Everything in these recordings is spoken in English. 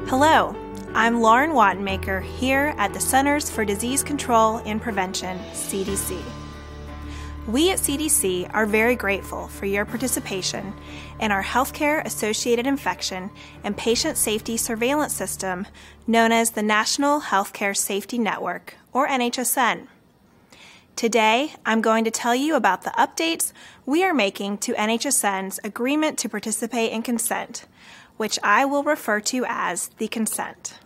Hello, I'm Lauren Wattenmaker here at the Centers for Disease Control and Prevention, CDC. We at CDC are very grateful for your participation in our Healthcare-Associated Infection and Patient Safety Surveillance System known as the National Healthcare Safety Network, or NHSN. Today, I'm going to tell you about the updates we are making to NHSN's Agreement to Participate in Consent, which I will refer to as the consent.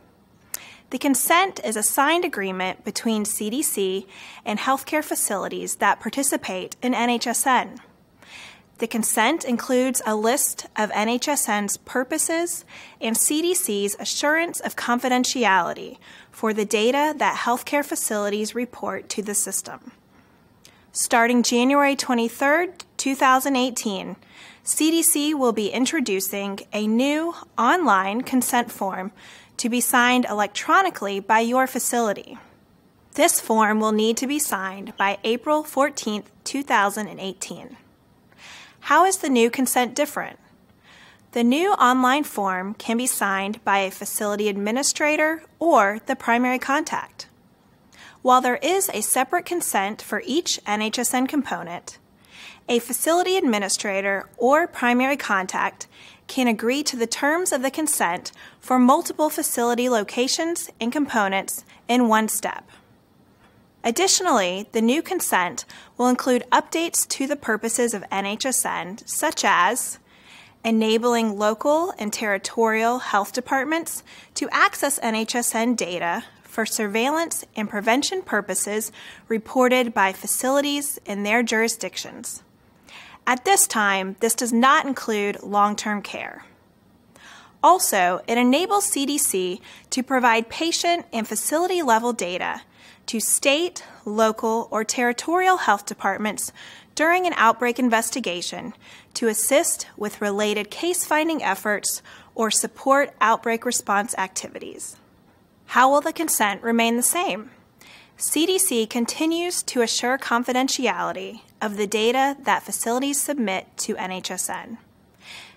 The consent is a signed agreement between CDC and healthcare facilities that participate in NHSN. The consent includes a list of NHSN's purposes and CDC's assurance of confidentiality for the data that healthcare facilities report to the system. Starting January 23, 2018, CDC will be introducing a new online consent form to be signed electronically by your facility. This form will need to be signed by April 14, 2018. How is the new consent different? The new online form can be signed by a facility administrator or the primary contact. While there is a separate consent for each NHSN component, a facility administrator or primary contact can agree to the terms of the consent for multiple facility locations and components in one step. Additionally, the new consent will include updates to the purposes of NHSN, such as enabling local and territorial health departments to access NHSN data for surveillance and prevention purposes reported by facilities in their jurisdictions. At this time, this does not include long-term care. Also, it enables CDC to provide patient and facility-level data to state, local, or territorial health departments during an outbreak investigation to assist with related case-finding efforts or support outbreak response activities. How will the consent remain the same? CDC continues to assure confidentiality of the data that facilities submit to NHSN.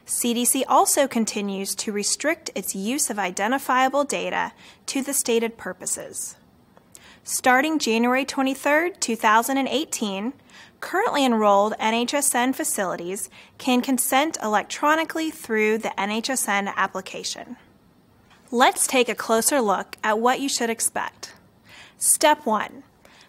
CDC also continues to restrict its use of identifiable data to the stated purposes. Starting January 23, 2018, currently enrolled NHSN facilities can consent electronically through the NHSN application. Let's take a closer look at what you should expect. Step 1.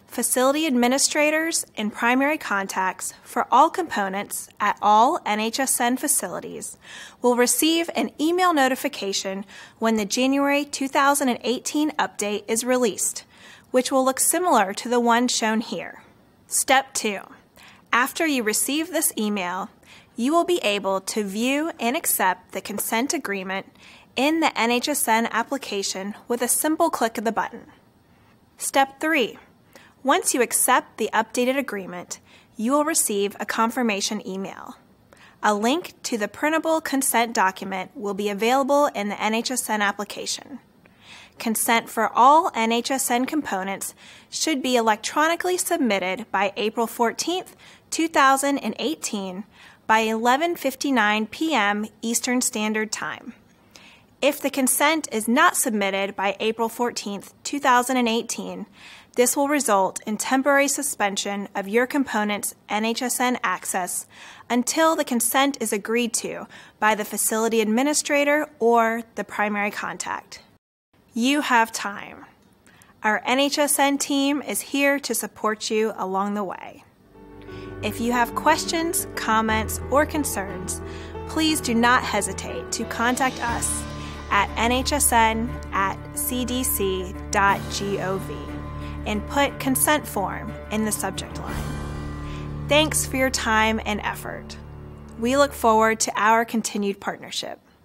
Facility administrators and primary contacts for all components at all NHSN facilities will receive an email notification when the January 2018 update is released, which will look similar to the one shown here. Step 2. After you receive this email, you will be able to view and accept the consent agreement in the NHSN application with a simple click of the button. Step 3. Once you accept the updated agreement, you will receive a confirmation email. A link to the printable consent document will be available in the NHSN application. Consent for all NHSN components should be electronically submitted by April 14, 2018 by 11:59 p.m. Eastern Standard Time. If the consent is not submitted by April 14, 2018, this will result in temporary suspension of your component's NHSN access until the consent is agreed to by the facility administrator or the primary contact. You have time. Our NHSN team is here to support you along the way. If you have questions, comments, or concerns, please do not hesitate to contact us at nhsn@cdc.gov and put consent form in the subject line. Thanks for your time and effort. We look forward to our continued partnership.